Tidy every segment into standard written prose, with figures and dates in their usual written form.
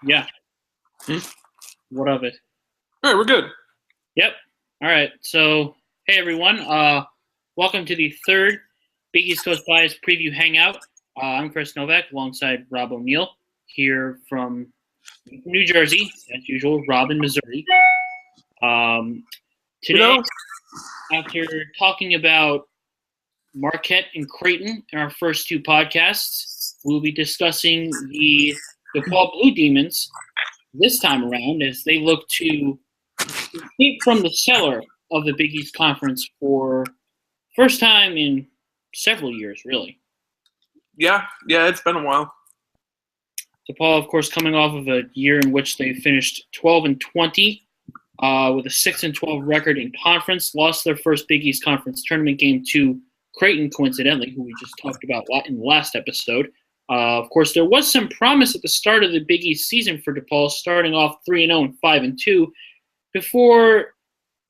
Yeah. What of it? All right, we're good. Yep. All right. So, hey everyone. Welcome to the third Big East Coast Bias Preview Hangout. I'm Chris Novak alongside Rob O'Neill here from New Jersey, as usual. Rob in Missouri. Today, after talking about Marquette and Creighton in our first two podcasts, we'll be discussing the DePaul Blue Demons this time around as they look to escape from the cellar of the Big East Conference for first time in several years, really. Yeah, it's been a while. DePaul, of course, coming off of a year in which they finished 12-20 with a 6-12 record in conference, lost their first Big East Conference tournament game to Creighton, coincidentally, who we just talked about in the last episode. Of course, there was some promise at the start of the Big East season for DePaul, starting off 3-0 and 5-2, before,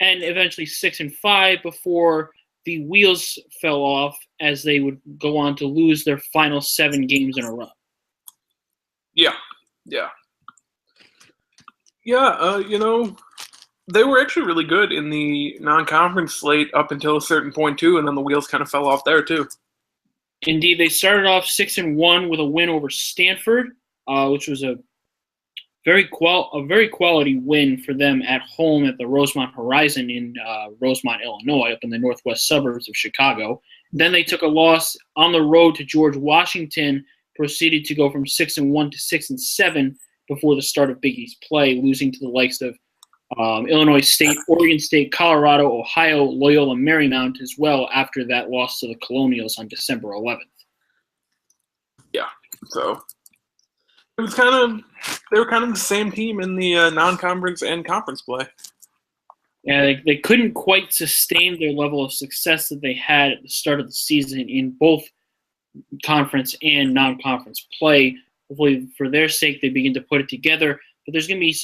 and eventually 6-5, before the wheels fell off as they would go on to lose their final 7 games in a row. Yeah. They were actually really good in the non-conference slate up until a certain point, too, and then the wheels kind of fell off there, too. Indeed, they started off 6-1 with a win over Stanford, which was a very quality win for them at home at the Rosemont Horizon in Rosemont, Illinois, up in the northwest suburbs of Chicago. Then they took a loss on the road to George Washington, proceeded to go from 6-1 to 6-7 before the start of Big East play, losing to the likes of Illinois State, Oregon State, Colorado, Ohio, Loyola Marymount as well after that loss to the Colonials on December 11th. Yeah, so it was they were kind of the same team in the non-conference and conference play. Yeah, they couldn't quite sustain their level of success that they had at the start of the season in both conference and non-conference play. Hopefully, for their sake, they begin to put it together. But there's going to be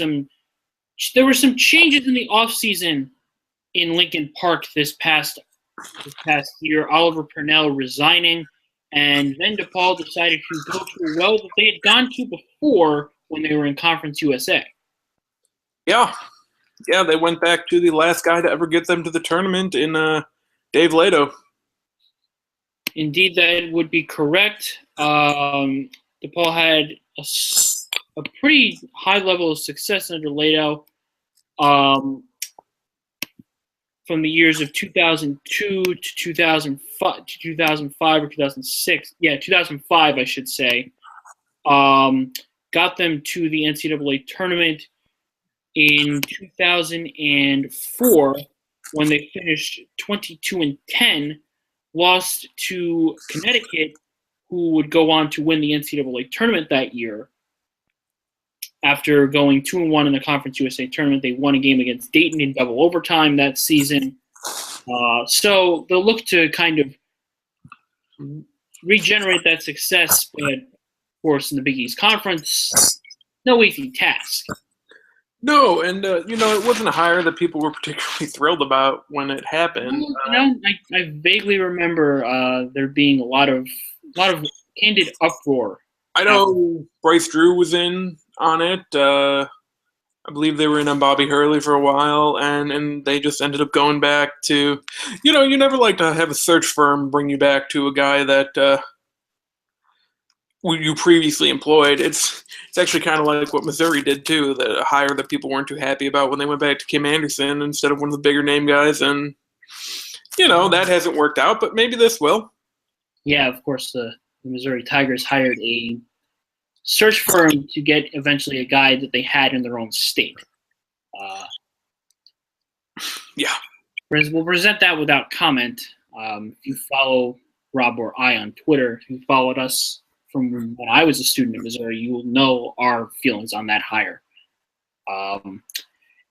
there were some changes in the offseason in Lincoln Park this past year. Oliver Purnell resigning, and then DePaul decided to go to a well that they had gone to before when they were in Conference USA. Yeah, they went back to the last guy to ever get them to the tournament in Dave Lato. Indeed, that would be correct. DePaul had a pretty high level of success under Lato from the years of 2002 to 2005 or 2006. Yeah, 2005, I should say. Got them to the NCAA tournament in 2004 when they finished 22-10, lost to Connecticut, who would go on to win the NCAA tournament that year. After going 2-1 in the Conference USA tournament, they won a game against Dayton in double overtime that season. So they'll look to kind of regenerate that success, but of course in the Big East Conference, no easy task. No, and it wasn't a hire that people were particularly thrilled about when it happened. I vaguely remember there being a lot of candid uproar. I know Bryce Drew was in on it. I believe they were in on Bobby Hurley for a while, and they just ended up going back to, you never like to have a search firm bring you back to a guy that you previously employed. It's actually kind of like what Missouri did too, the hire that people weren't too happy about when they went back to Kim Anderson instead of one of the bigger name guys, and that hasn't worked out, but maybe this will. Yeah, of course, the Missouri Tigers hired a search firm to get eventually a guy that they had in their own state. We'll present that without comment. If you follow Rob or I on Twitter, if you followed us from when I was a student in Missouri, you will know our feelings on that hire.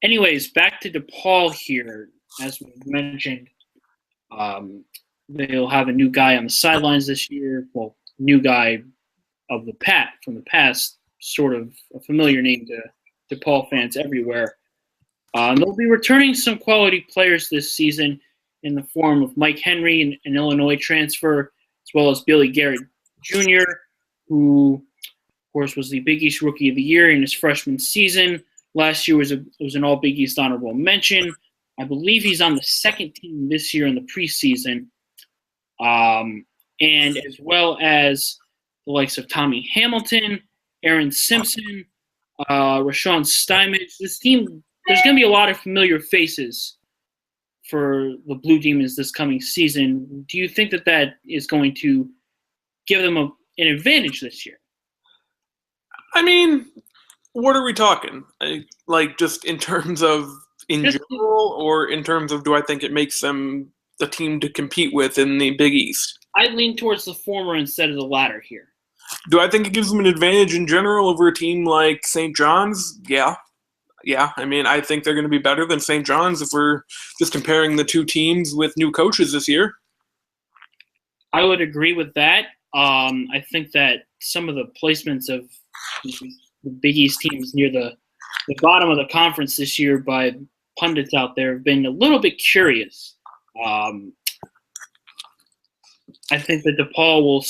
Anyways, back to DePaul here. As we mentioned, they'll have a new guy on the sidelines this year. Well, new guy from the past, sort of a familiar name to DePaul fans everywhere. They'll be returning some quality players this season in the form of Mike Henry, an Illinois transfer, as well as Billy Garrett Jr., who, of course, was the Big East Rookie of the Year in his freshman season. Last year was an All Big East honorable mention. I believe he's on the second team this year in the preseason, and as well as the likes of Tommy Hamilton, Aaron Simpson, Rashawn Stymage. This team, there's going to be a lot of familiar faces for the Blue Demons this coming season. Do you think that is going to give them an advantage this year? I mean, what are we talking? Like just in terms of general, or in terms of do I think it makes them a team to compete with in the Big East? I lean towards the former instead of the latter here. Do I think it gives them an advantage in general over a team like St. John's? Yeah. I mean, I think they're going to be better than St. John's if we're just comparing the two teams with new coaches this year. I would agree with that. I think that some of the placements of the Big East teams near the bottom of the conference this year by pundits out there have been a little bit curious. I think that DePaul will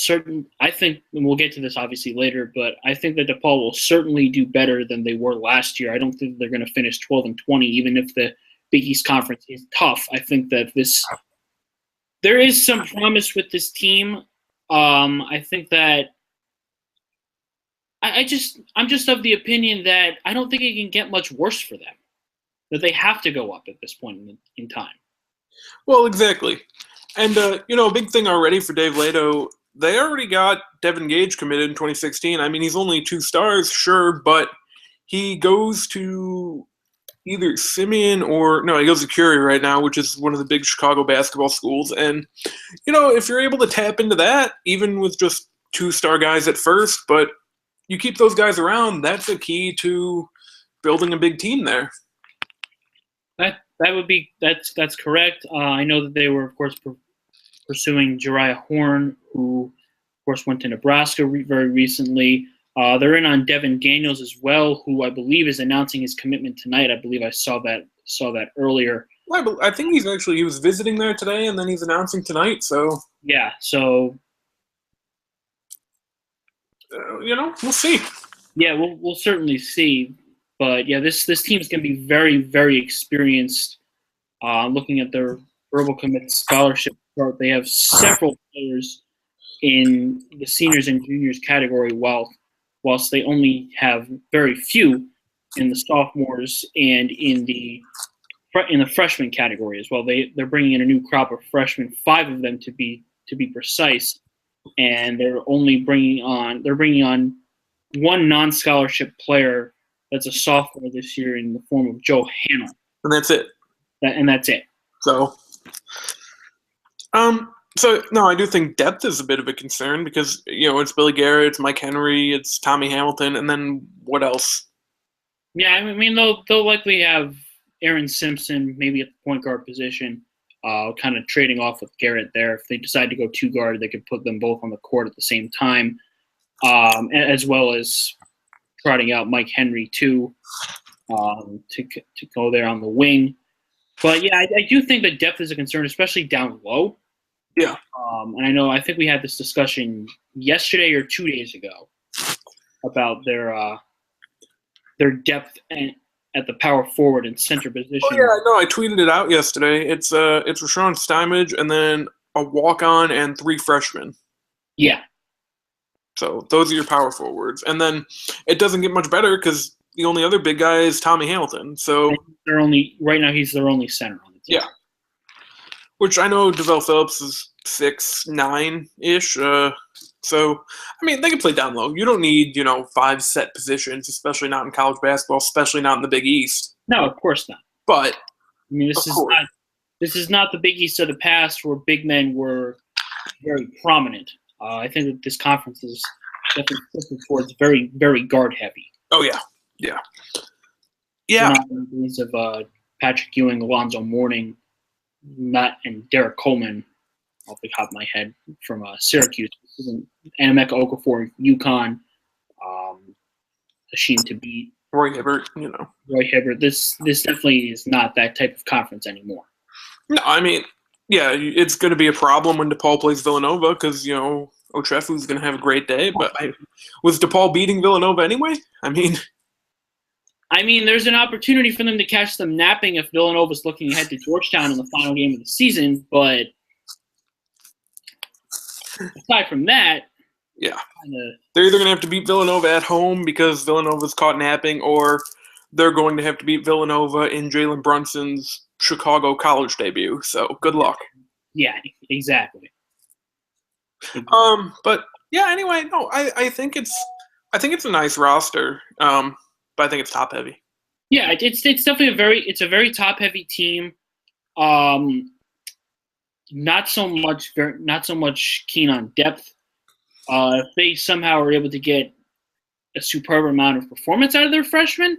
and we'll get to this obviously later, but I think that DePaul will certainly do better than they were last year. I don't think they're going to finish 12-20, even if the Big East Conference is tough. I think that there is some promise with this team. I think that I'm just of the opinion that I don't think it can get much worse for them, that they have to go up at this point in time. Well, exactly. And, a big thing already for Dave Lato, they already got Devin Gage committed in 2016. I mean, he's only 2 stars, sure, but he goes to either Simeon he goes to Curie right now, which is one of the big Chicago basketball schools. And, if you're able to tap into that, even with just 2-star guys at first, but you keep those guys around, that's the key to building a big team there. That's correct. I know that they were, of course, pursuing Jariah Horn, who, of course, went to Nebraska very recently. They're in on Devin Daniels as well, who I believe is announcing his commitment tonight. I believe I saw that earlier. Well, I think he was visiting there today, and then he's announcing tonight. So yeah, so we'll see. Yeah, we'll certainly see. But yeah, this team is going to be very, very experienced. Looking at their verbal commit scholarship chart, they have several players in the seniors and juniors category, whilst they only have very few in the sophomores and in the freshman category as well. They're bringing in a new crop of freshmen, 5 of them to be precise, and they're bringing on one non-scholarship player that's a sophomore this year in the form of Joe Hannell. And that's it. That's it. So, no, I do think depth is a bit of a concern because, it's Billy Garrett, it's Mike Henry, it's Tommy Hamilton, and then what else? Yeah, I mean, they'll likely have Aaron Simpson maybe at the point guard position, kind of trading off with Garrett there. If they decide to go 2 guard, they could put them both on the court at the same time, as well as trotting out Mike Henry too, to go there on the wing. But yeah, I do think that depth is a concern, especially down low. Yeah. And I think we had this discussion yesterday or 2 days ago about their depth at the power forward and center position. Oh yeah, no, I tweeted it out yesterday. It's Rashawn Stymage and then a walk-on and 3 freshmen. Yeah. So those are your power forwards, and then it doesn't get much better because the only other big guy is Tommy Hamilton. So right now he's their only center on the team. Yeah. Which I know Devell Phillips is 6'9"-ish. So, I mean, they can play down low. You don't need, 5 set positions, especially not in college basketball, especially not in the Big East. No, of course not. But, I mean, this is not the Big East of the past where big men were very prominent. I think that this conference is definitely pushing towards very, very guard heavy. Oh, yeah. Yeah. Yeah. Not of Patrick Ewing, Alonzo Mourning, and Derek Coleman off the top of my head from Syracuse. Emeka Okafor, UConn, Hashim Thabit, Roy Hibbert, Roy Hibbert. This definitely is not that type of conference anymore. No, I mean, yeah, it's going to be a problem when DePaul plays Villanova because, Ochefu's going to have a great day, but was DePaul beating Villanova anyway? I mean, there's an opportunity for them to catch them napping if Villanova's looking ahead to Georgetown in the final game of the season, but aside from that, yeah, they're either going to have to beat Villanova at home because Villanova's caught napping, or they're going to have to beat Villanova in Jalen Brunson's Chicago college debut. So good luck. Yeah, exactly. But yeah, anyway, no, I think it's a nice roster. But I think it's top heavy. Yeah, it's definitely a very top heavy team. Not so much keen on depth. If they somehow are able to get a superb amount of performance out of their freshmen,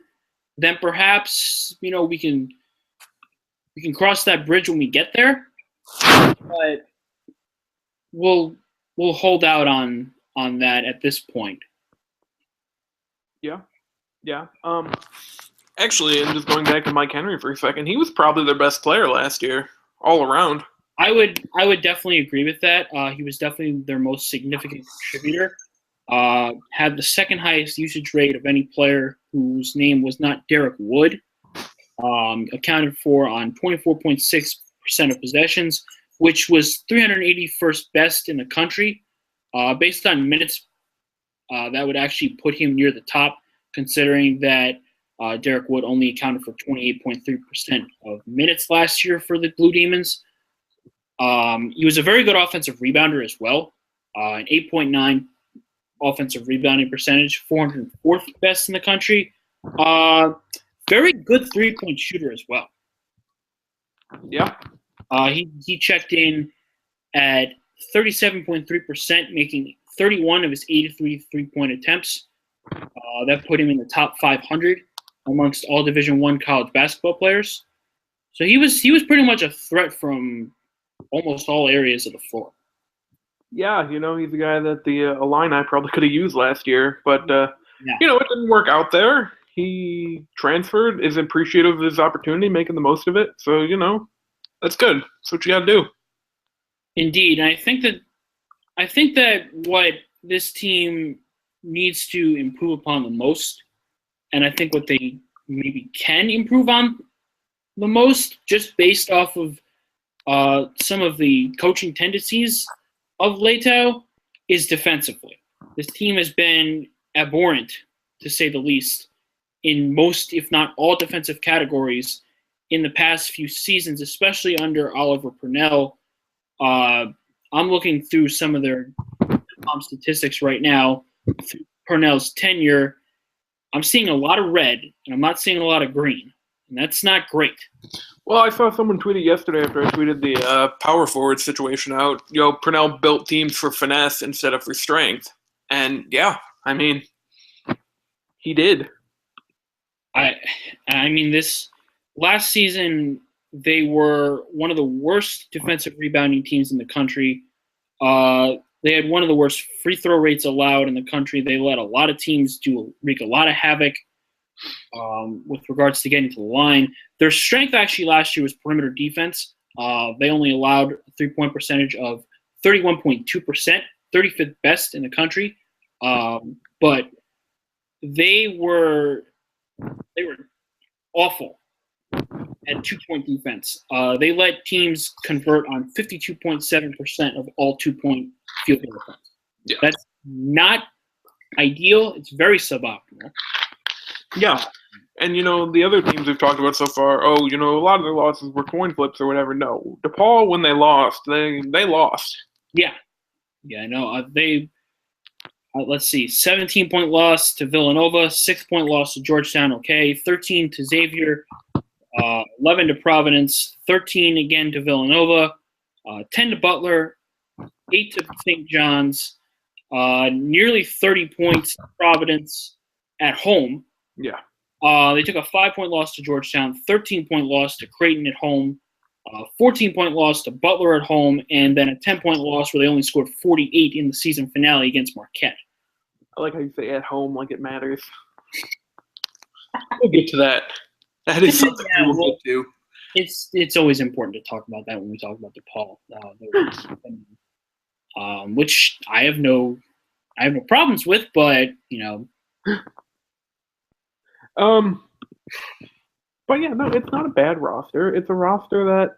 then perhaps we can cross that bridge when we get there. But we'll hold out on that at this point. Yeah. Actually, and just going back to Mike Henry for a second, he was probably their best player last year, all around. I would definitely agree with that. He was definitely their most significant contributor. Had the second highest usage rate of any player whose name was not Derek Wood. Accounted for on 24.6% of possessions, which was 381st best in the country. Based on minutes, that would actually put him near the top, considering that Derek Wood only accounted for 28.3% of minutes last year for the Blue Demons. He was a very good offensive rebounder as well, an 8.9 offensive rebounding percentage, 404th best in the country. Very good three-point shooter as well. Yeah. He checked in at 37.3%, making 31 of his 83 three-point attempts. That put him in the top 500 amongst all Division I college basketball players. So he was pretty much a threat from almost all areas of the floor. Yeah, he's a guy that the Illini probably could have used last year, but it didn't work out there. He transferred, is appreciative of his opportunity, making the most of it. So, that's good. That's what you got to do. Indeed, and I think that what this team needs to improve upon the most, and I think what they maybe can improve on the most, just based off of some of the coaching tendencies of Leitao, is defensively. This team has been abhorrent, to say the least, in most, if not all, defensive categories in the past few seasons, especially under Oliver Purnell. I'm looking through some of their statistics right now. Through Purnell's tenure, I'm seeing a lot of red, and I'm not seeing a lot of green, and that's not great. Well, I saw someone tweet it yesterday after I tweeted the power forward situation out. Purnell built teams for finesse instead of for strength. And, yeah, he did. This last season, they were one of the worst defensive rebounding teams in the country. They had one of the worst free throw rates allowed in the country. They let a lot of teams wreak a lot of havoc with regards to getting to the line. Their strength actually last year was perimeter defense. They only allowed a three-point percentage of 31.2%, 35th best in the country. But they were awful at two-point defense. They let teams convert on 52.7% of all two-point field goal attempts. Yeah. That's not ideal. It's very suboptimal. Yeah. And, the other teams we've talked about so far, a lot of their losses were coin flips or whatever. No. DePaul, when they lost, they lost. Yeah. Yeah, I know. Let's see, 17-point loss to Villanova, 6-point loss to Georgetown, 13 to Xavier, 11 to Providence, 13 again to Villanova, 10 to Butler, 8 to St. John's, nearly 30 points to Providence at home. Yeah. They took a 5-point loss to Georgetown, 13-point loss to Creighton at home, 14-point loss to Butler at home, and then a 10-point loss where they only scored 48 in the season finale against Marquette. I like how you say at home like it matters. We'll get to that. That is something we'll get to. It's always important to talk about that when we talk about DePaul. which I have no problems with. But But yeah, no, it's not a bad roster. It's a roster that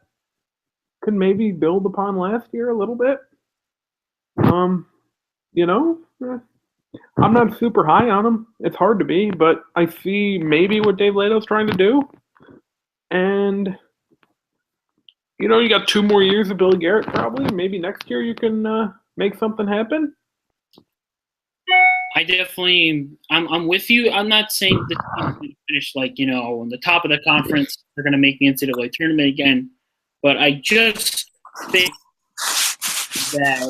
could maybe build upon last year a little bit. You know, I'm not super high on them. It's hard to be, but I see maybe what Dave Lato's trying to do. And, you got 2 more years of Billy Garrett probably. Maybe next year you can make something happen. I'm with you. I'm not saying the team's going to finish on the top of the conference. They're going to make the NCAA tournament again. But I just think that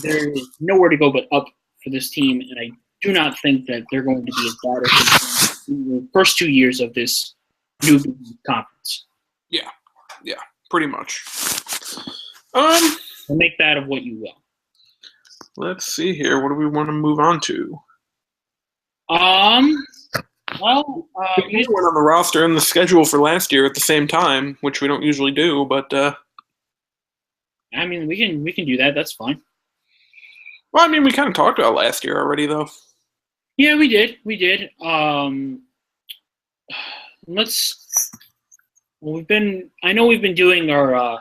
there is nowhere to go but up for this team, and I do not think that they're going to be as bad as in the first 2 years of this new conference. Yeah, pretty much. Make that of what you will. Let's see here. What do we want to move on to? We went on the roster and the schedule for last year at the same time, which we don't usually do, but I mean, we can do that. That's fine. Well, I mean, we kind of talked about last year already, though. Yeah, we did. I know we've been doing our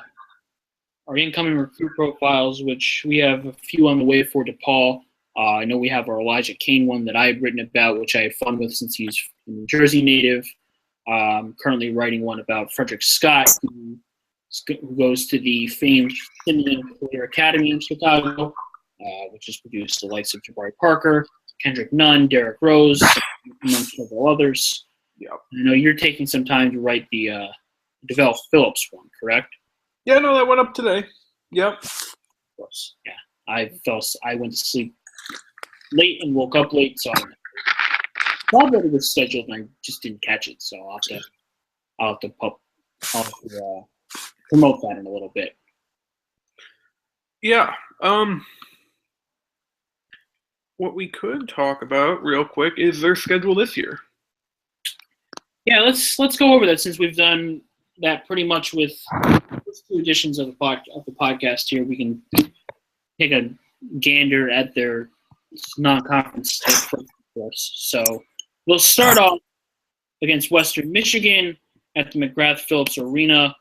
incoming recruit profiles, which we have a few on the way for DePaul. I know we have our Elijah Kane one that I had written about, which I had fun with since he's a New Jersey native. I'm currently writing one about Frederick Scott, who goes to the famed Simeon Career Academy in Chicago, which has produced the likes of Jabari Parker, Kendrick Nunn, Derrick Rose, among several others. Yep. I know you're taking some time to write the DeVell Phillips one, correct? Yeah, no, that went up today. Yep. Of course. Yeah. I went to sleep late and woke up late, so I thought that it was scheduled and I just didn't catch it. So I'll have to promote that in a little bit. Yeah. What we could talk about real quick is their schedule this year. Yeah, let's go over that since we've done that pretty much with 2 editions of the podcast here. We can take a gander at their non-conference course. So we'll start off against Western Michigan at the McGrath Phillips Arena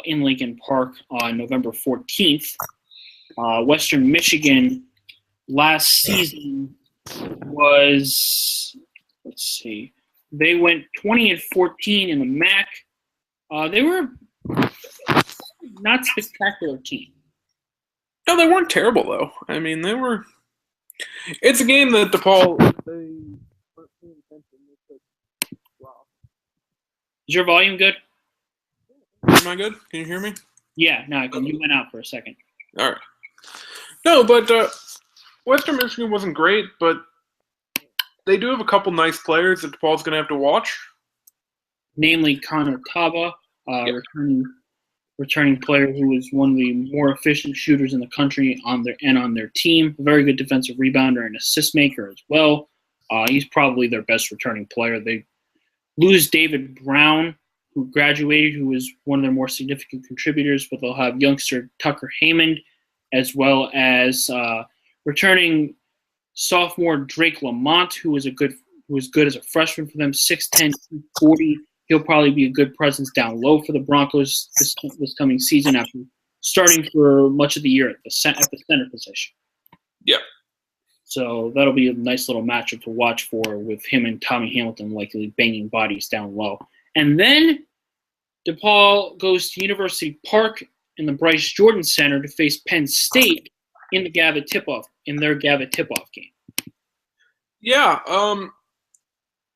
in Lincoln Park on November 14th. Western Michigan last season was, they went 20-14 in the MAC. They were not spectacular team. No, they weren't terrible though. I mean, they were. It's a game that DePaul. Is your volume good? Am I good? Can you hear me? Yeah, no, you went out for a second. All right. No, but Western Michigan wasn't great, but they do have a couple nice players that DePaul's going to have to watch. Namely Connor Taba, returning player who is one of the more efficient shooters in the country on their team. A very good defensive rebounder and assist maker as well. He's probably their best returning player. They lose David Brown, who graduated, who is one of their more significant contributors, but they'll have youngster Tucker Hammond, as well as returning sophomore Drake Lamont, who was good as a freshman for them, 6'10", 240. He'll probably be a good presence down low for the Broncos this coming season after starting for much of the year at the center position. Yeah. So that'll be a nice little matchup to watch for with him and Tommy Hamilton likely banging bodies down low. And then DePaul goes to University Park in the Bryce Jordan Center to face Penn State in their Gavitt tip-off game. Yeah,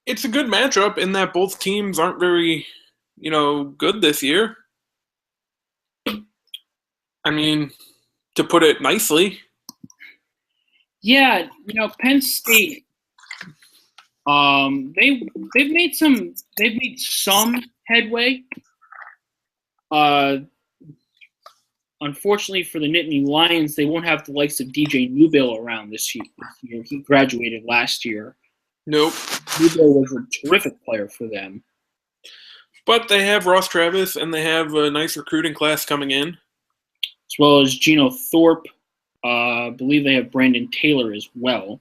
it's a good matchup in that both teams aren't very, good this year. I mean, to put it nicely. Yeah, Penn State. They've made some headway. Unfortunately for the Nittany Lions, they won't have the likes of DJ Newbill around this year. He graduated last year. Nope. Newbill was a terrific player for them. But they have Ross Travis, and they have a nice recruiting class coming in. As well as Geno Thorpe, I believe they have Brandon Taylor as well.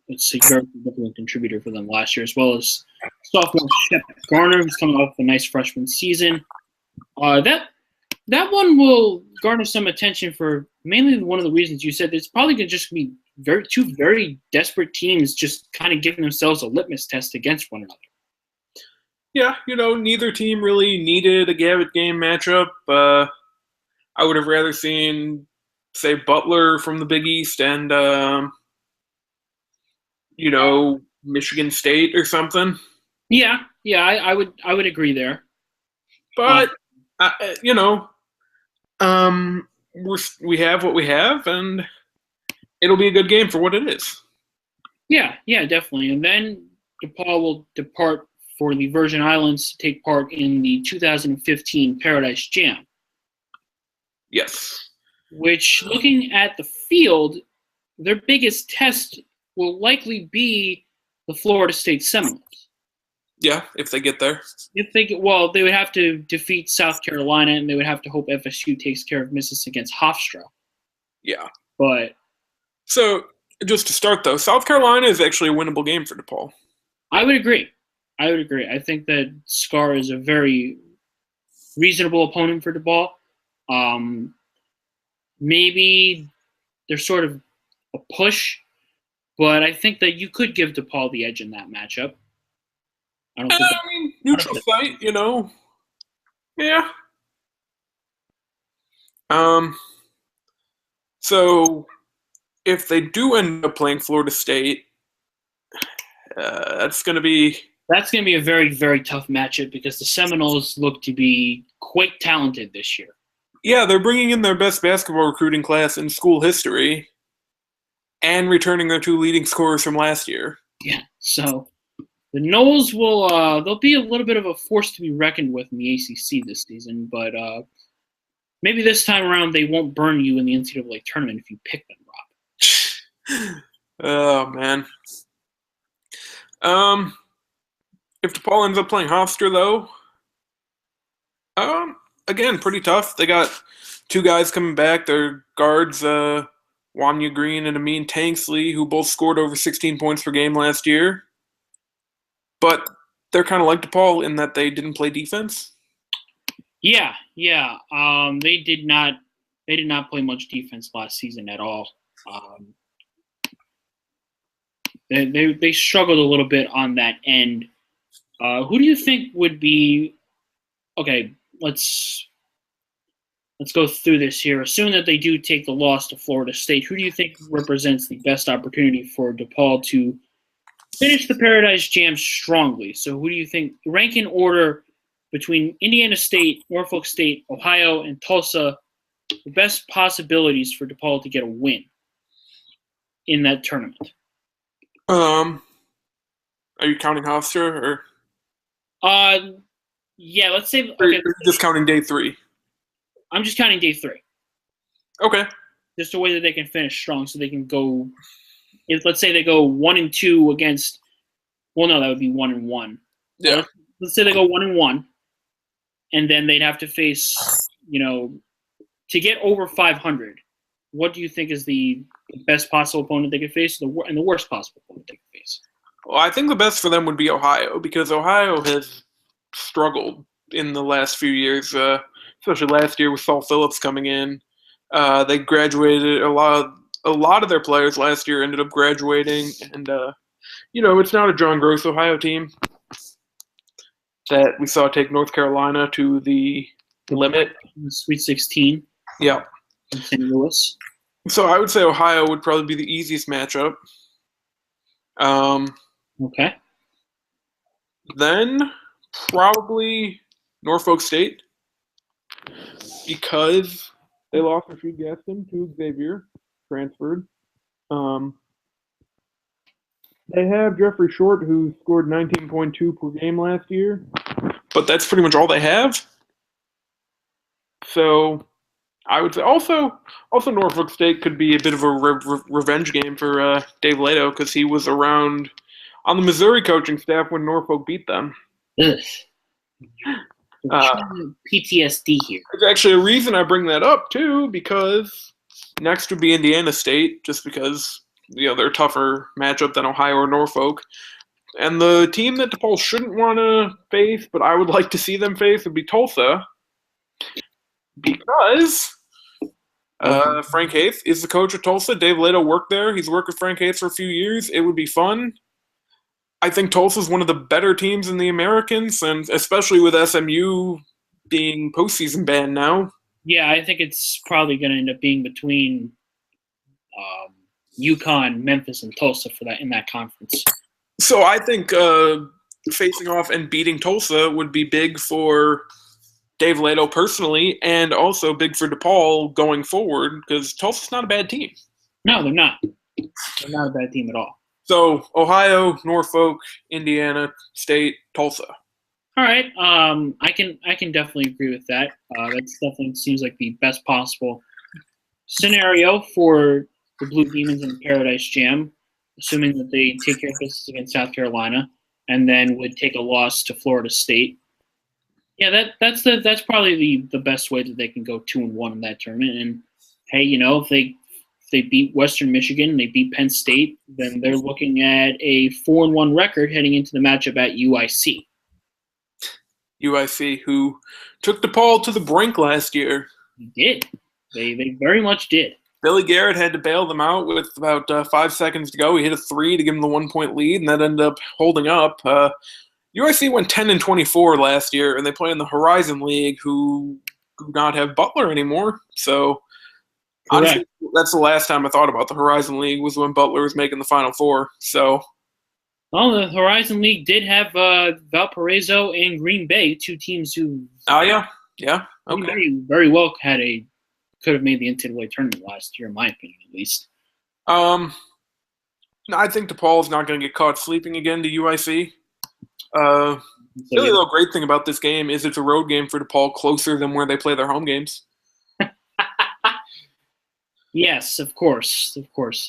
It's a very significant contributor for them last year, as well as sophomore Shep Garner, who's coming off a nice freshman season. That one will garner some attention for mainly one of the reasons you said. It's probably going to just be two very desperate teams just kind of giving themselves a litmus test against one another. Yeah, neither team really needed a Gavitt game matchup. I would have rather seen, say, Butler from the Big East and, Michigan State or something. Yeah, I would agree there. But, we have what we have, and it'll be a good game for what it is. Yeah, definitely. And then DePaul will depart for the Virgin Islands to take part in the 2015 Paradise Jam. Yes. Which, looking at the field, their biggest test will likely be the Florida State Seminoles. Yeah, if they get there. They would have to defeat South Carolina, and they would have to hope FSU takes care of business against Hofstra. Yeah. But so, just to start, though, South Carolina is actually a winnable game for DePaul. I would agree. I think that Scar is a very reasonable opponent for DePaul. Maybe they're sort of a push, but I think that you could give DePaul the edge in that matchup. Neutral site, Yeah. So, if they do end up playing Florida State, that's going to be a very, very tough matchup because the Seminoles look to be quite talented this year. Yeah, they're bringing in their best basketball recruiting class in school history and returning their two leading scorers from last year. Yeah, so the Noles they'll be a little bit of a force to be reckoned with in the ACC this season, but maybe this time around they won't burn you in the NCAA tournament if you pick them, Rob. Oh, man. If DePaul ends up playing Hofstra, though, again, pretty tough. They got two guys coming back. Their guards, Wanya Green and Amin Tanksley, who both scored over 16 points per game last year. But they're kind of like DePaul in that they didn't play defense. Yeah. They did not play much defense last season at all. They struggled a little bit on that end. Who do you think would be okay? Let's go through this here. Assuming that they do take the loss to Florida State, who do you think represents the best opportunity for DePaul to finish the Paradise Jam strongly? So who do you think, rank in order between Indiana State, Norfolk State, Ohio, and Tulsa, the best possibilities for DePaul to get a win in that tournament? Are you counting Hofstra or? Yeah, let's say. Okay, or just counting day 3. I'm just counting day 3. Okay. Just a way that they can finish strong, so they can go. Let's say they go 1-2 against. Well, no, that would be 1-1. Yeah. Let's say they go 1-1, and then they'd have to face, to get over 500. What do you think is the best possible opponent they could face, and the worst possible opponent they could face? Well, I think the best for them would be Ohio, because Ohio has struggled in the last few years, especially last year with Saul Phillips coming in. They graduated a lot of their players last year ended up graduating, and it's not a John Gross Ohio team that we saw take North Carolina to the limit. The Sweet 16. Yeah. In St. Louis. So I would say Ohio would probably be the easiest matchup. Okay. Then probably Norfolk State, because they lost Rasheed Gaston to Xavier, transferred. They have Jeffrey Short, who scored 19.2 per game last year, but that's pretty much all they have. So I would say also Norfolk State could be a bit of a revenge game for Dave Leto, because he was around on the Missouri coaching staff when Norfolk beat them. Ugh. PTSD here. There's actually a reason I bring that up, too, because Next would be Indiana State, just because they're a tougher matchup than Ohio or Norfolk. And the team that DePaul shouldn't want to face, but I would like to see them face, would be Tulsa, because Frank Haith is the coach of Tulsa. Dave Leto worked there. He's worked with Frank Haith for a few years. It would be fun. I think Tulsa is one of the better teams in the Americans, and especially with SMU being postseason banned now. Yeah, I think it's probably going to end up being between UConn, Memphis, and Tulsa for that in that conference. So I think facing off and beating Tulsa would be big for Dave Leto personally, and also big for DePaul going forward, because Tulsa's not a bad team. No, they're not. They're not a bad team at all. So Ohio, Norfolk, Indiana State, Tulsa. All right, I can definitely agree with that. That definitely seems like the best possible scenario for the Blue Demons in Paradise Jam, assuming that they take care of business against South Carolina and then would take a loss to Florida State. Yeah, that's probably the best way that they can go 2-1 in that tournament. And hey, if they beat Western Michigan, they beat Penn State, then they're looking at a 4-1 record heading into the matchup at UIC. UIC, who took DePaul to the brink last year. They did. They very much did. Billy Garrett had to bail them out with about 5 seconds to go. He hit a 3 to give them the 1-point lead, and that ended up holding up. UIC went 10-24 last year, and they play in the Horizon League, who do not have Butler anymore. So honestly, that's the last time I thought about the Horizon League, was when Butler was making the Final Four. So, well, the Horizon League did have Valparaiso and Green Bay, two teams who yeah, okay, very well could have made the NCAA tournament last year, in my opinion, at least. No, I think DePaul's not going to get caught sleeping again to UIC. Really, the great thing about this game is it's a road game for DePaul, closer than where they play their home games. Yes, of course.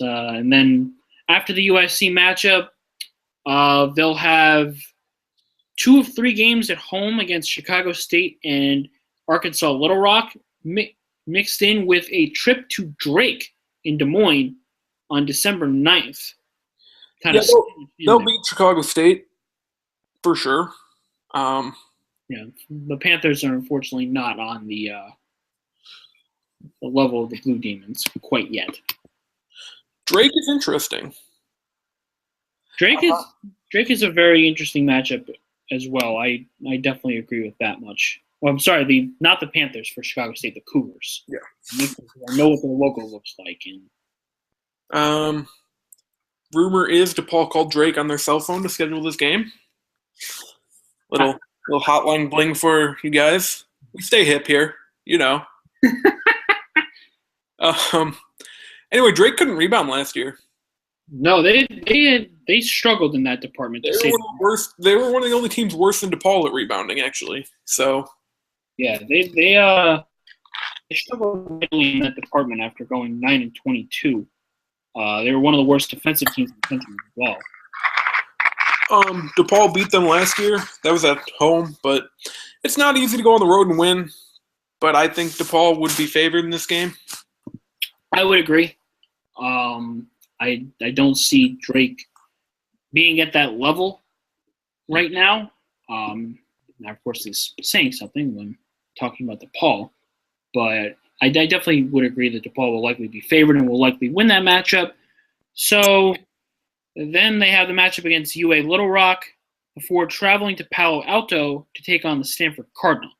And then after the USC matchup, they'll have 2 of 3 games at home against Chicago State and Arkansas Little Rock, mixed in with a trip to Drake in Des Moines on December 9th. They'll beat Chicago State for sure. The Panthers are unfortunately not on the level of the Blue Demons quite yet. Drake is interesting. Drake is a very interesting matchup as well. I definitely agree with that much. Well, I'm sorry, not the Panthers for Chicago State, the Cougars. Yeah. I know what their logo looks like. And rumor is DePaul called Drake on their cell phone to schedule this game. Little hotline bling for you guys. We stay hip here, Anyway, Drake couldn't rebound last year. No, they struggled in that department. They were one of the only teams worse than DePaul at rebounding, actually. So yeah, they struggled in that department after going 9-22. They were one of the worst defensive teams in the country as well. DePaul beat them last year. That was at home, but it's not easy to go on the road and win. But I think DePaul would be favored in this game. I would agree. I don't see Drake being at that level right now. Now, of course, he's saying something when talking about DePaul, but I definitely would agree that DePaul will likely be favored and will likely win that matchup. So then they have the matchup against UA Little Rock before traveling to Palo Alto to take on the Stanford Cardinal.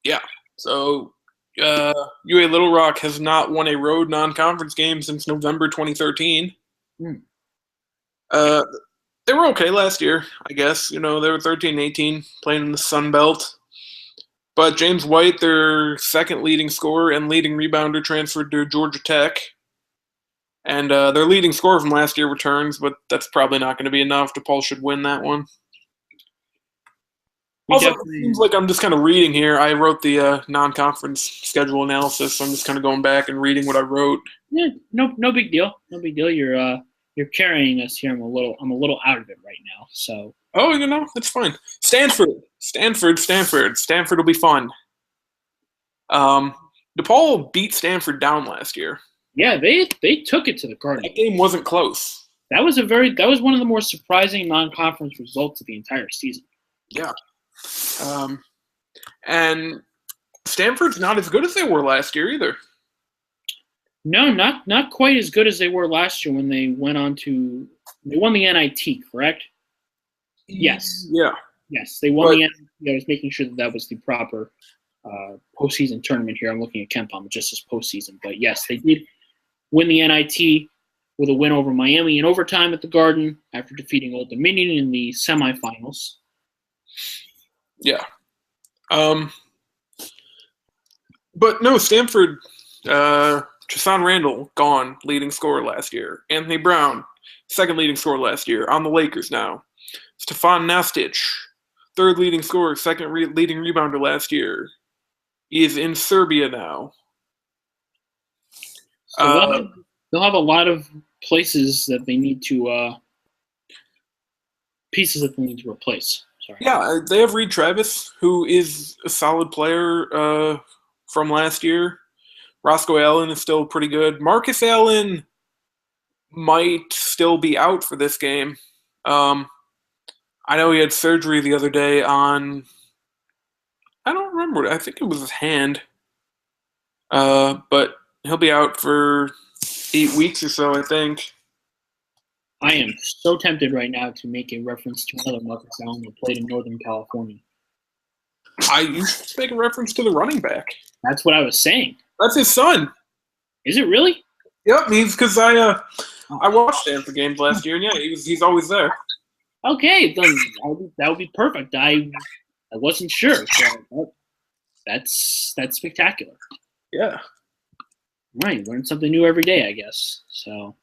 Yeah. So UA Little Rock has not won a road non-conference game since November 2013. They were okay last year, I guess. They were 13-18, playing in the Sun Belt. But James White, their second leading scorer and leading rebounder, transferred to Georgia Tech. And their leading scorer from last year returns, but that's probably not going to be enough. DePaul should win that one. Also, it seems like I'm just kind of reading here. I wrote the non-conference schedule analysis, so I'm just kind of going back and reading what I wrote. Yeah, no big deal. No big deal. You're carrying us here. I'm a little out of it right now. So. Oh, that's fine. Stanford will be fun. DePaul beat Stanford down last year. Yeah, they took it to the Garden. That game wasn't close. That was one of the more surprising non-conference results of the entire season. Yeah. And Stanford's not as good as they were last year either. No, not quite as good as they were last year when they won the NIT, correct? Yes. Yeah. Yes, they won the NIT. I was making sure that was the proper postseason tournament here. I'm looking at KenPom, just as postseason. But yes, they did win the NIT with a win over Miami in overtime at the Garden after defeating Old Dominion in the semifinals. Yeah. But no, Stanford, Tristan Randall, gone, leading scorer last year. Anthony Brown, second leading scorer last year, on the Lakers now. Stefan Nastic, third leading scorer, second leading rebounder last year. He is in Serbia now. So they'll have a lot of pieces that they need to replace. Sorry. Yeah, they have Reed Travis, who is a solid player from last year. Roscoe Allen is still pretty good. Marcus Allen might still be out for this game. I know he had surgery the other day on, I don't remember, I think it was his hand. But he'll be out for 8 weeks or so, I think. I am so tempted right now to make a reference to another Marcus Allen who played in Northern California. You should make a reference to the running back. That's what I was saying. That's his son. Is it really? Yep, because I watched Stanford games last year, and yeah, he's always there. Okay, then that would be perfect. I wasn't sure. So that's spectacular. Yeah. Right, learn something new every day, I guess. So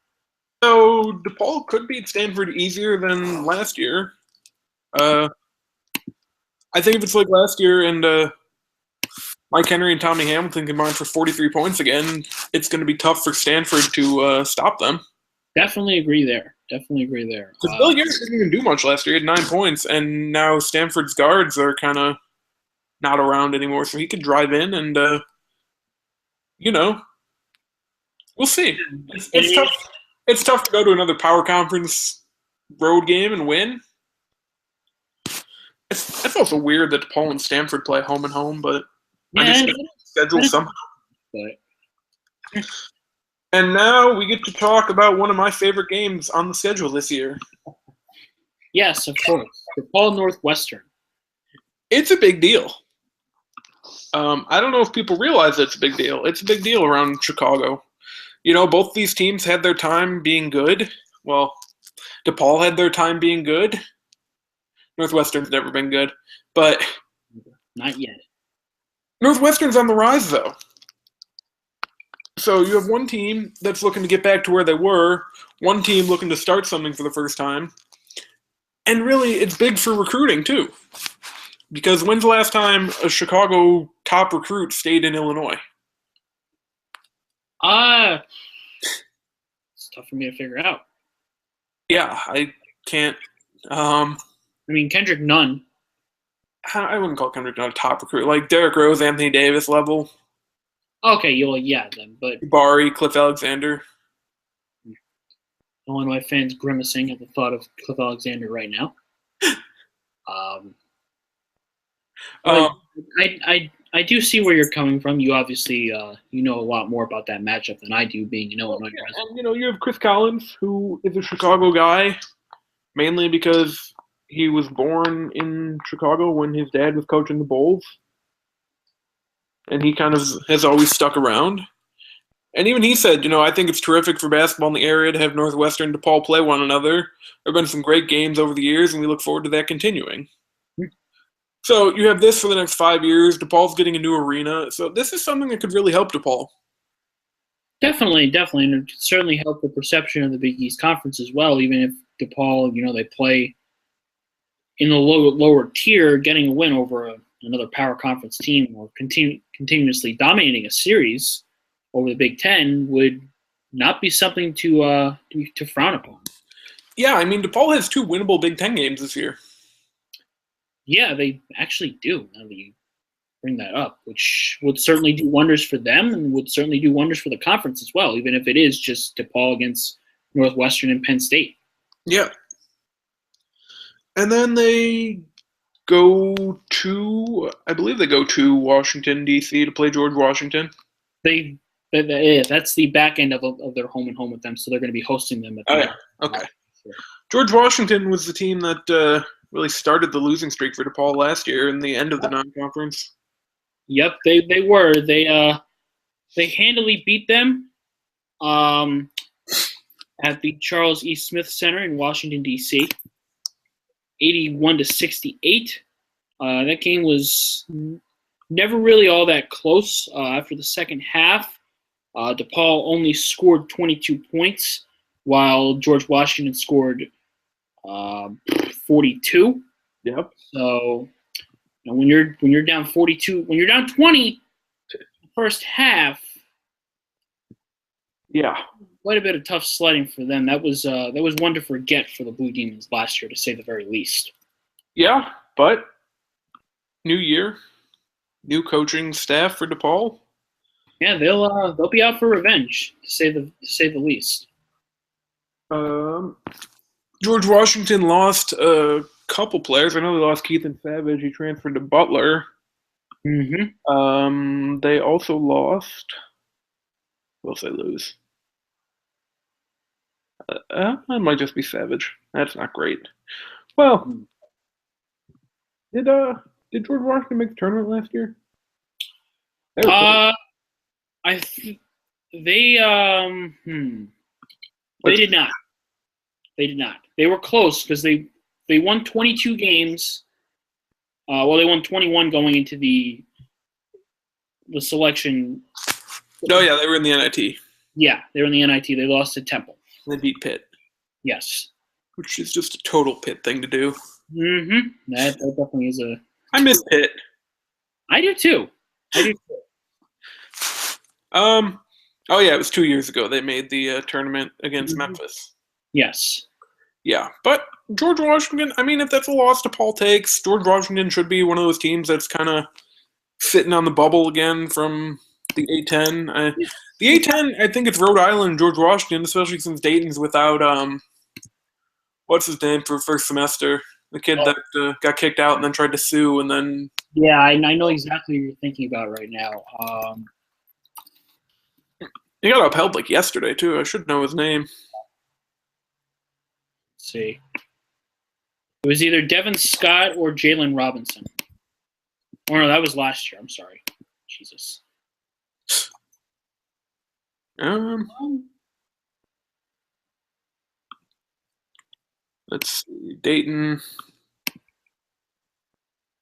DePaul could beat Stanford easier than last year. I think if it's like last year and Mike Henry and Tommy Hamilton combined for 43 points again, it's going to be tough for Stanford to stop them. Definitely agree there. Because Billy Garrett didn't even do much last year. He had 9 points, and now Stanford's guards are kind of not around anymore, so he could drive in and, we'll see. It's tough. It's tough to go to another power conference road game and win. It's also weird that DePaul and Stanford play home and home, but I guess they schedule somehow. And now we get to talk about one of my favorite games on the schedule this year. Yes, of course. DePaul Northwestern. It's a big deal. I don't know if people realize it's a big deal. It's a big deal around Chicago. Both these teams had their time being good. Well, DePaul had their time being good. Northwestern's never been good. But not yet. Northwestern's on the rise, though. So you have one team that's looking to get back to where they were, one team looking to start something for the first time. And really, it's big for recruiting, too. Because when's the last time a Chicago top recruit stayed in Illinois? It's tough for me to figure out. Yeah, I can't. Kendrick Nunn. I wouldn't call Kendrick Nunn a top recruit. Like Derrick Rose, Anthony Davis level. Okay, then. But Barry, Cliff Alexander. Illinois fans grimacing at the thought of Cliff Alexander right now. I do see where you're coming from. You obviously know a lot more about that matchup than I do, being an Illinois resident. And you have Chris Collins, who is a Chicago guy, mainly because he was born in Chicago when his dad was coaching the Bulls, and he kind of has always stuck around. And even he said, I think it's terrific for basketball in the area to have Northwestern and DePaul play one another. There have been some great games over the years, and we look forward to that continuing. So you have this for the next 5 years. DePaul's getting a new arena. So this is something that could really help DePaul. Definitely. And it could certainly help the perception of the Big East Conference as well, even if DePaul, they play in the lower tier, getting a win over another power conference team or continuously dominating a series over the Big Ten would not be something to frown upon. Yeah, DePaul has 2 winnable Big Ten games this year. Yeah, they actually do. Now that you bring that up, which would certainly do wonders for them and would certainly do wonders for the conference as well, even if it is just DePaul against Northwestern and Penn State. Yeah. And then I believe they go to Washington, D.C. to play George Washington. That's the back end of their home and home with them, so they're going to be hosting them. Okay. George Washington was the team that really started the losing streak for DePaul last year in the end of the non-conference. Yep, they were. They handily beat them at the Charles E. Smith Center in Washington, D.C., 81-68. That game was never really all that close. After the second half, DePaul only scored 22 points, while George Washington scored 42. Yep. So when you're down 42, when you're down 20, the first half. Yeah. Quite a bit of tough sledding for them. That was one to forget for the Blue Demons last year, to say the very least. Yeah, but new year, new coaching staff for DePaul. Yeah, they'll be out for revenge, to say the least. George Washington lost a couple players. I know they lost Keith and Savage. He transferred to Butler. Mm-hmm. They also lost. Who else did they lose? That might just be Savage. That's not great. Well, did George Washington make the tournament last year? They did not. They did not. They were close because they won 22 games. They won 21 going into the selection. Oh yeah, they were in the NIT. Yeah, they were in the NIT. They lost to Temple. They beat Pitt. Yes. Which is just a total Pitt thing to do. Mm-hmm. That definitely is a... I miss Pitt. I do too. Oh yeah, it was 2 years ago they made the tournament against Memphis. Yes. Yeah, but George Washington, I mean, if that's a loss DePaul takes, George Washington should be one of those teams that's kind of sitting on the bubble again from the A-10. The A-10, I think it's Rhode Island and George Washington, especially since Dayton's without, what's his name for first semester? The kid that got kicked out and then tried to sue and then... Yeah, I know exactly what you're thinking about right now. He got upheld like yesterday, too. I should know his name. Let's see. It was either Devin Scott or Jalen Robinson. Or no, that was last year. I'm sorry. Jesus. Let's see. Dayton.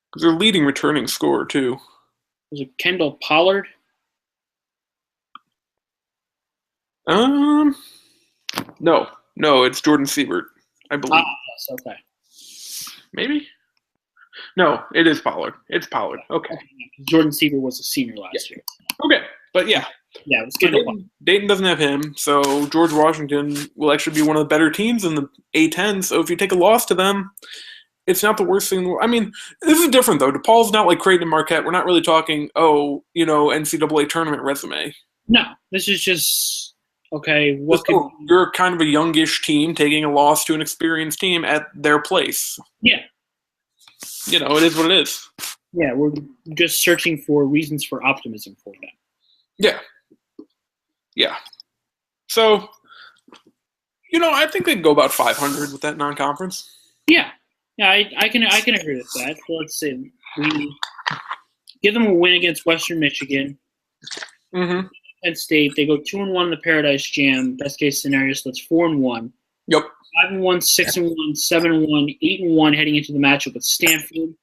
Because they're leading returning scorer, too. Was it Kendall Pollard? No, it's Jordan Siebert, I believe. Yes, okay. Maybe? No, it is Pollard. It's Pollard. Okay. Jordan Siebert was a senior last year. Okay, but yeah. Yeah, it was Kendall Pollard. Dayton doesn't have him, so George Washington will actually be one of the better teams in the A-10, so if you take a loss to them, it's not the worst thing in the world. I mean, this is different, though. DePaul's not like Creighton and Marquette. We're not really talking, NCAA tournament resume. No, this is just, okay, you're kind of a youngish team taking a loss to an experienced team at their place. Yeah. It is what it is. Yeah, we're just searching for reasons for optimism for them. Yeah. Yeah. So, I think they'd go about 500 with that non-conference. Yeah. Yeah, I can agree with that. So let's see. We give them a win against Western Michigan. Mm-hmm. Penn State, they go 2-1 in the Paradise Jam. Best case scenario, so that's 4-1. Yep. 5-1, 6-1, 7-1, 8-1 heading into the matchup with Stanford. Do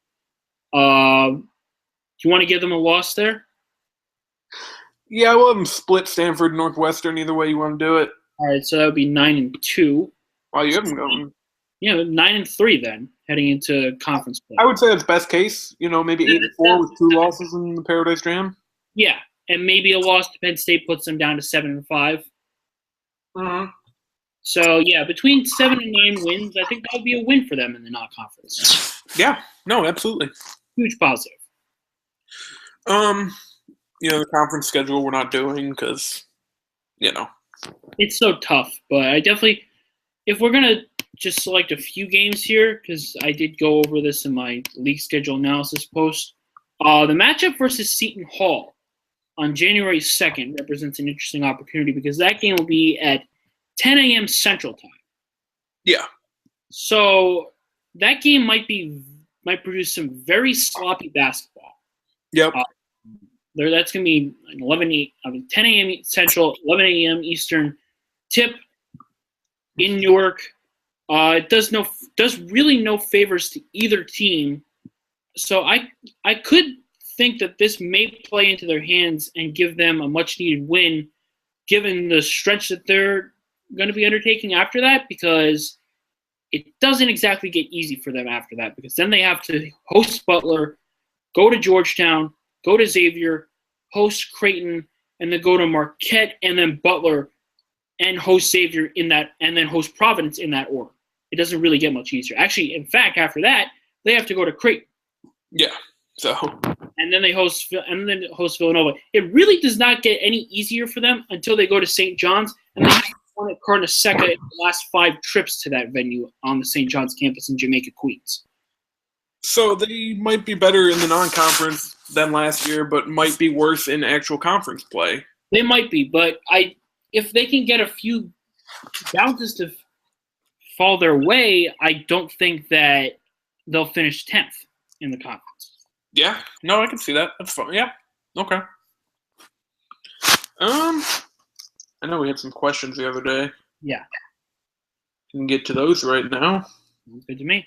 you want to give them a loss there? Yeah, we'll have them split Stanford and Northwestern either way you want to do it. All right, so that would be 9-2. Wow, you have them going. Yeah, 9-3 then, heading into conference play. I would say that's best case. Maybe 8-4 with 2 losses in the Paradise Jam. Yeah, and maybe a loss to Penn State puts them down to 7-5. Mm-hmm. So yeah, between 7 and 9 wins, I think that would be a win for them in the non-conference. Yeah, no, absolutely. Huge positive. The conference schedule we're not doing because, It's so tough, but I definitely, if we're gonna just select a few games here, because I did go over this in my league schedule analysis post, the matchup versus Seton Hall on January 2nd represents an interesting opportunity because that game will be at 10 a.m. Central Time. Yeah. So that game might produce some very sloppy basketball. Yep. That's going to be 10 a.m. Central, 11 a.m. Eastern tip in Newark. It does really no favors to either team. So I could think that this may play into their hands and give them a much-needed win, given the stretch that they're going to be undertaking after that, because it doesn't exactly get easy for them after that, because then they have to host Butler, go to Georgetown, go to Xavier, host Creighton, and then go to Marquette, and then Butler, and host Xavier in that, and then host Providence in that order. It doesn't really get much easier. Actually, in fact, after that, they have to go to Creighton. Yeah. So. And then they host Villanova. It really does not get any easier for them until they go to St. John's, and they won at Carnesecca in the last 5 trips to that venue on the St. John's campus in Jamaica, Queens. So they might be better in the non-conference than last year, but might be worse in actual conference play. They might be, but if they can get a few bounces to fall their way, I don't think that they'll finish 10th in the conference. Yeah, no, I can see that. That's fine. Yeah, okay. I know we had some questions the other day. Yeah. Can get to those right now. Good to me.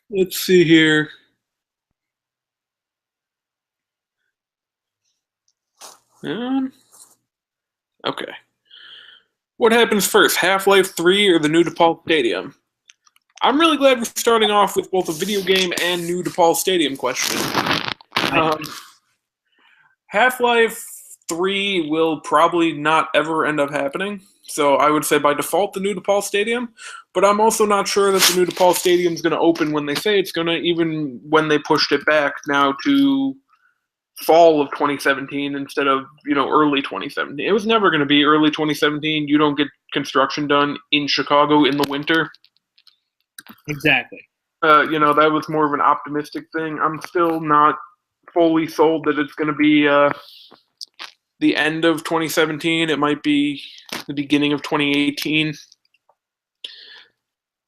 Let's see here. Okay. What happens first, Half-Life 3 or the new DePaul Stadium? I'm really glad we're starting off with both a video game and new DePaul Stadium question. Half-Life 3 will probably not ever end up happening, so I would say by default the new DePaul Stadium, but I'm also not sure that the new DePaul Stadium is going to open when they say it's going to, even when they pushed it back now to fall of 2017 instead of, early 2017. It was never going to be early 2017. You don't get construction done in Chicago in the winter. Exactly. That was more of an optimistic thing. I'm still not fully sold that it's going to be the end of 2017. It might be the beginning of 2018.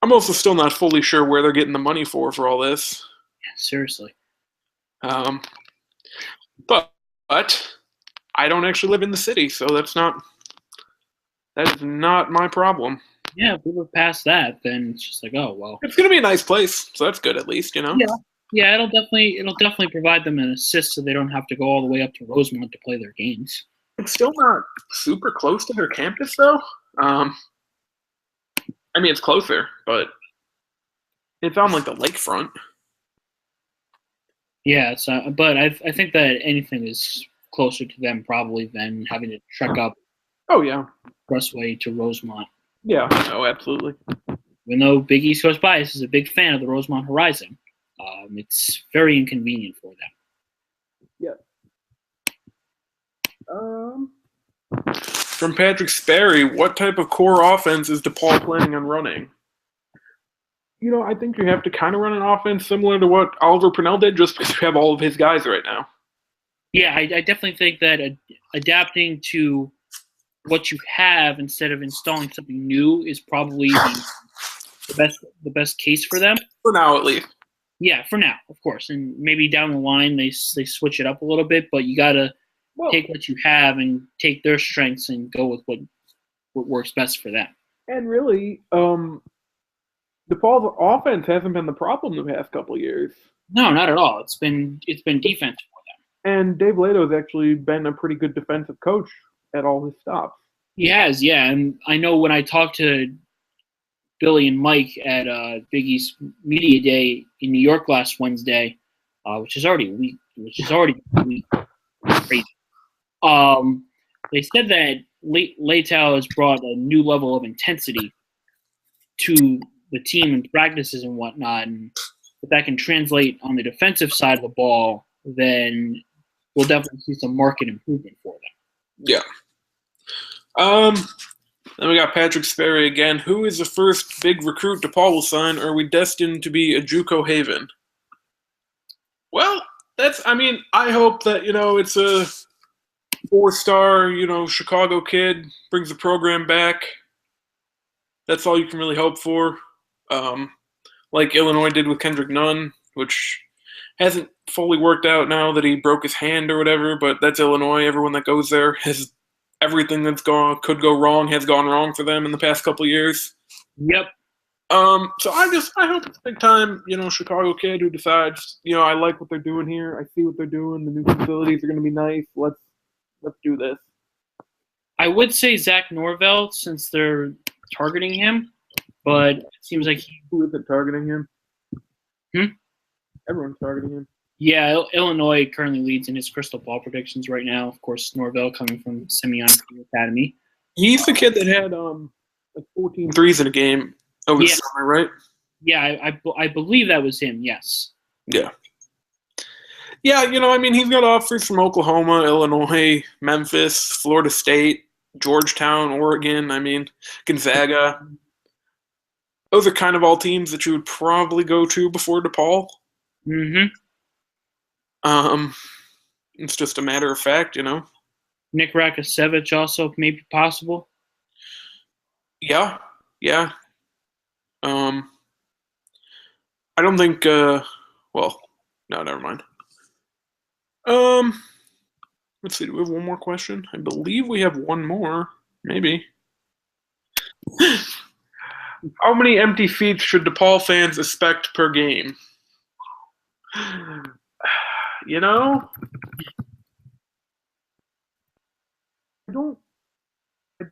I'm also still not fully sure where they're getting the money for all this. Yeah, seriously. But I don't actually live in the city, so that is not my problem. Yeah, if we were past that, then it's just like, oh well. It's gonna be a nice place, so that's good at least, Yeah, it'll definitely provide them an assist, so they don't have to go all the way up to Rosemont to play their games. It's still not super close to their campus, though. It's closer, but it's on the lakefront. Yeah, but I think that anything is closer to them probably than having to trek up. Oh yeah. Expressway to Rosemont. Yeah. Oh, absolutely. Even though Big East Coast Bias is a big fan of the Rosemont Horizon, it's very inconvenient for them. Yeah. From Patrick Sperry, what type of core offense is DePaul planning on running? I think you have to kind of run an offense similar to what Oliver Purnell did, just because you have all of his guys right now. Yeah, I definitely think that adapting to what you have instead of installing something new is probably the best case for them. For now, at least. Yeah, for now, of course. And maybe down the line they switch it up a little bit, but you got to take what you have and take their strengths and go with what works best for them. And really, DePaul's offense hasn't been the problem the past couple of years. No, not at all. It's been defense for them. And Dave Lato's actually been a pretty good defensive coach at all his stops. He has, yeah. And I know when I talked to Billy and Mike at Big East Media Day in New York last Wednesday, which is already crazy. They said that Lato has brought a new level of intensity to the team and practices and whatnot, and if that can translate on the defensive side of the ball, then we'll definitely see some market improvement for them. Yeah. Then we got Patrick Sperry again. Who is the first big recruit DePaul will sign? Or are we destined to be a JUCO haven? Well, I hope that, it's a 4-star, Chicago kid, brings the program back. That's all you can really hope for. Like Illinois did with Kendrick Nunn, which hasn't fully worked out now that he broke his hand or whatever, but that's Illinois. Everyone that goes there has everything that's could go wrong has gone wrong for them in the past couple of years. Yep. So I hope it's a big time, Chicago kid who decides, I like what they're doing here. I see what they're doing. The new facilities are going to be nice. Let's do this. I would say Zach Norvell since they're targeting him, but it seems like who isn't targeting him? Everyone's targeting him. Yeah, Illinois currently leads in his crystal ball predictions right now. Of course, Norvell coming from Simeon Academy. He's the kid that had like 14 threes in a game over the summer, right? Yeah, I believe that was him, yes. Yeah. Yeah, he's got offers from Oklahoma, Illinois, Memphis, Florida State, Georgetown, Oregon, Gonzaga. Those are kind of all teams that you would probably go to before DePaul. Mm-hmm. It's just a matter of fact, Nick Rakosevich also may be possible. Yeah. I don't think. Well, no, never mind. Let's see. Do we have one more question? I believe we have one more. Maybe. How many empty seats should DePaul fans expect per game? I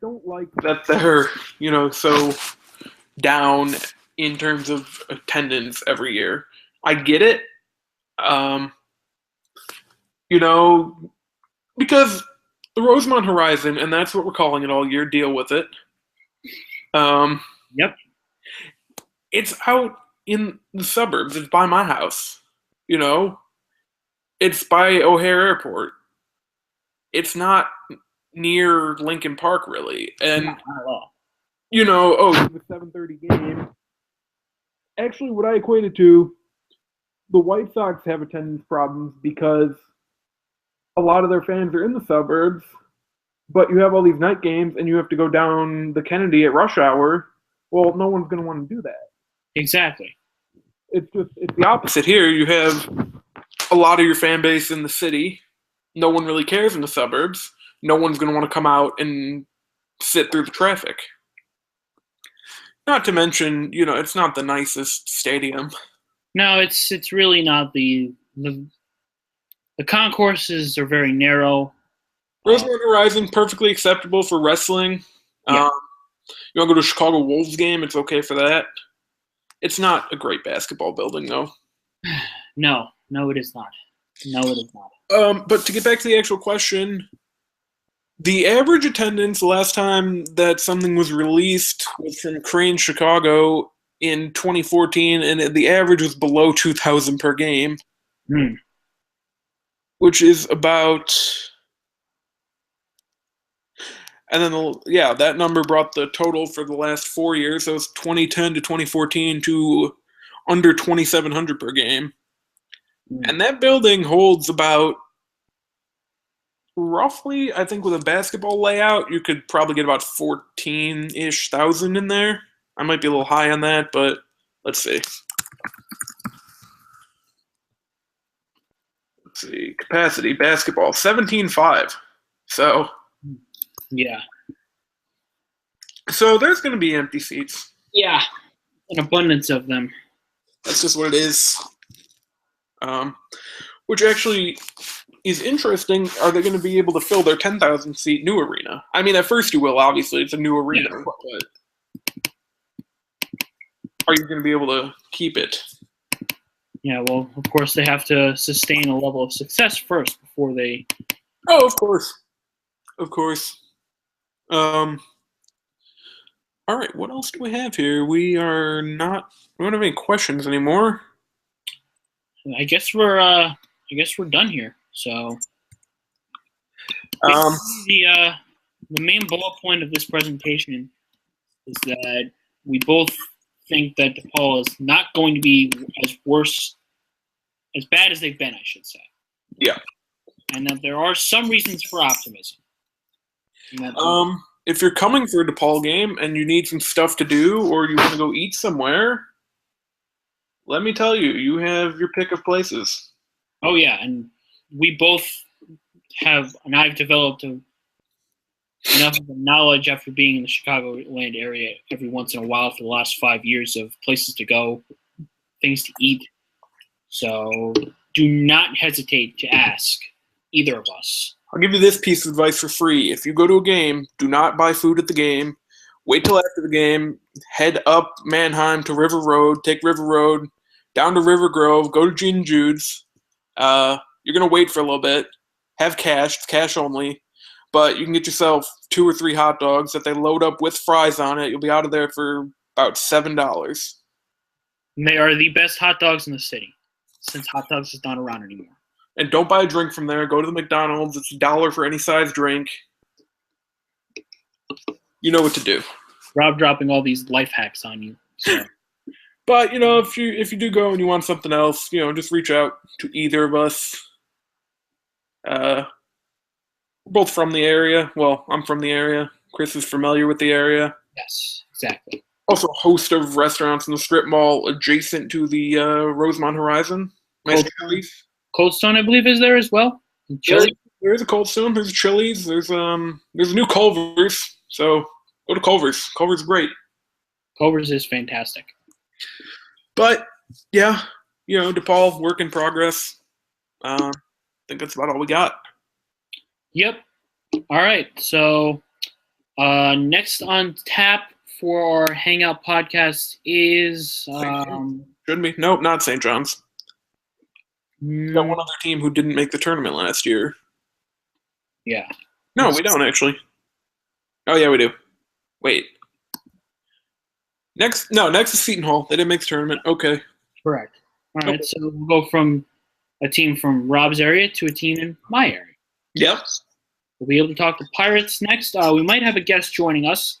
don't like that they're, so down in terms of attendance every year. I get it. Because the Rosemont Horizon, and that's what we're calling it all year, deal with it. Yep. It's out in the suburbs. It's by my house. It's by O'Hare Airport. It's not near Lincoln Park, really. And, not at all. the 7:30 game. Actually, what I equate it to, the White Sox have attendance problems because a lot of their fans are in the suburbs, but you have all these night games and you have to go down the Kennedy at rush hour. Well, no one's going to want to do that. Exactly. It's the opposite here. You have a lot of your fan base in the city. No one really cares in the suburbs. No one's going to want to come out and sit through the traffic. Not to mention, it's not the nicest stadium. No, it's really not. The concourses are very narrow. Rosemont Horizon, perfectly acceptable for wrestling. Yeah. You want to go to a Chicago Wolves game? It's okay for that. It's not a great basketball building, though. No, it is not. No, it is not. But to get back to the actual question, the average attendance last time that something was released was from Crane, Chicago in 2014, and the average was below 2,000 per game, which is about. And then, that number brought the total for the last 4 years. So it's 2010 to 2014 to under 2,700 per game. And that building holds about, roughly, I think with a basketball layout, you could probably get about 14-ish thousand in there. I might be a little high on that, but let's see. Let's see. Capacity, basketball, 17.5. So... yeah. So there's going to be empty seats. Yeah, an abundance of them. That's just what it is. Which actually is interesting. Are they going to be able to fill their 10,000-seat new arena? At first you will, obviously. It's a new arena. Yeah. But are you going to be able to keep it? Yeah, well, of course they have to sustain a level of success first before they... Oh, of course. Of course. All right, what else do we have here? We don't have any questions anymore. I guess we're done here. So the main bullet point of this presentation is that we both think that DePaul is not going to be as bad as they've been, I should say. Yeah. And that there are some reasons for optimism. If you're coming for a DePaul game and you need some stuff to do or you want to go eat somewhere, let me tell you, you have your pick of places. Oh, yeah, and we both have, and I've developed enough of the knowledge after being in the Chicagoland area every once in a while for the last 5 years of places to go, things to eat. So do not hesitate to ask either of us. I'll give you this piece of advice for free. If you go to a game, do not buy food at the game. Wait till after the game. Head up Manheim to River Road. Take River Road down to River Grove. Go to Gene and Jude's. You're going to wait for a little bit. Have cash. It's cash only. But you can get yourself 2 or 3 hot dogs that they load up with fries on it. You'll be out of there for about $7. And they are the best hot dogs in the city, since hot dogs is not around anymore. And don't buy a drink from there. Go to the McDonald's. It's $1 for any size drink. You know what to do. Rob dropping all these life hacks on you. So. But, if you do go and you want something else, just reach out to either of us. We're both from the area. Well, I'm from the area. Chris is familiar with the area. Yes, exactly. Also host of restaurants in the strip mall adjacent to the Rosemont Horizon. Nice Chili's. Cold Stone, I believe, is there as well. There is a Cold Stone. There's a Chili's. There's a new Culver's. So go to Culver's. Culver's is great. Culver's is fantastic. But yeah, DePaul, work in progress. I think that's about all we got. Yep. All right. So next on tap for our Hangout podcast is shouldn't be. Nope, not St. John's. We got one other team who didn't make the tournament last year. Yeah. No, we don't actually. Oh yeah, we do. Wait. Next is Seton Hall. They didn't make the tournament. Okay. Correct. All right, so we'll go from a team from Rob's area to a team in my area. Yep. We'll be able to talk to Pirates next. We might have a guest joining us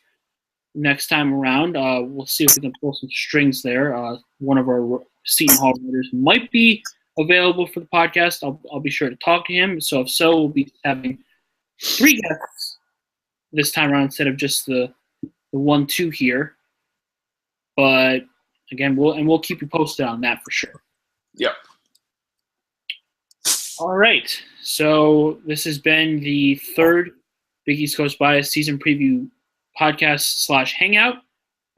next time around. We'll see if we can pull some strings there. One of our Seton Hall writers might be available for the podcast. I'll be sure to talk to him. So if so, we'll be having 3 guests this time around instead of just the 1-2 here. But again, we'll keep you posted on that for sure. Yep. All right. So this has been the 3rd Big East Coast Bias season preview podcast / hangout.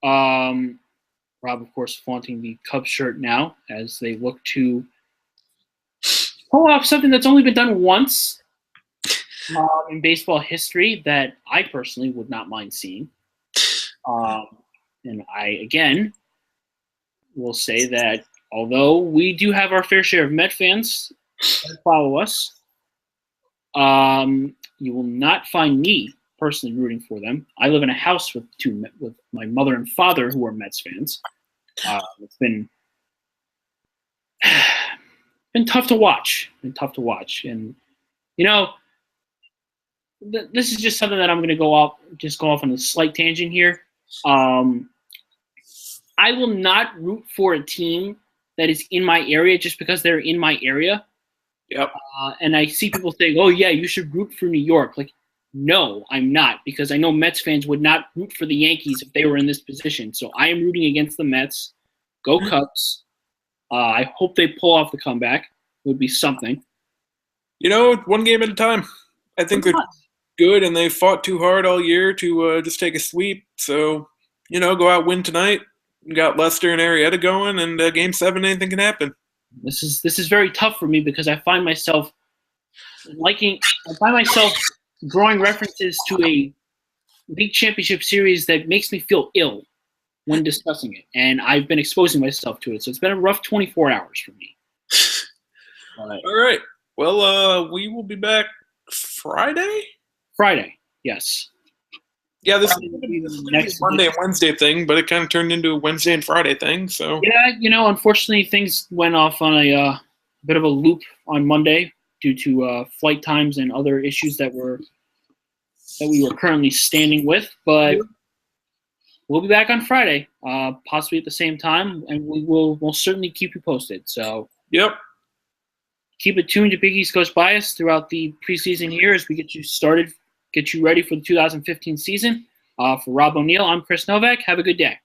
Rob, of course, flaunting the Cubs shirt now as they look to pull off something that's only been done once in baseball history that I personally would not mind seeing. And I, again, will say that although we do have our fair share of Met fans that follow us, you will not find me personally rooting for them. I live in a house with my mother and father who are Mets fans. It's been tough to watch. And this is just something that I'm going to go off on a slight tangent here. I will not root for a team that is in my area just because they're in my area. Yep. And I see people saying, "Oh yeah, you should root for New York." Like, no, I'm not, because I know Mets fans would not root for the Yankees if they were in this position. So I am rooting against the Mets. Go Cubs. I hope they pull off the comeback. It would be something. One game at a time. I think they're good, and they fought too hard all year to just take a sweep. So, go out, win tonight. You got Lester and Arrieta going, and Game 7, anything can happen. This is very tough for me because I find myself drawing references to a league championship series that makes me feel ill when discussing it, and I've been exposing myself to it. So it's been a rough 24 hours for me. All right. Well, we will be back Friday? Friday, yes. Yeah, this is next Monday and Wednesday thing, but it kind of turned into a Wednesday and Friday thing. So yeah, unfortunately, things went off on a bit of a loop on Monday due to flight times and other issues that we were currently standing with, but we'll be back on Friday, possibly at the same time, and we'll certainly keep you posted. So Yep. keep it tuned to Big East Coast Bias throughout the preseason here as we get you started, get you ready for the 2015 season. For Rob O'Neill, I'm Chris Novak. Have a good day.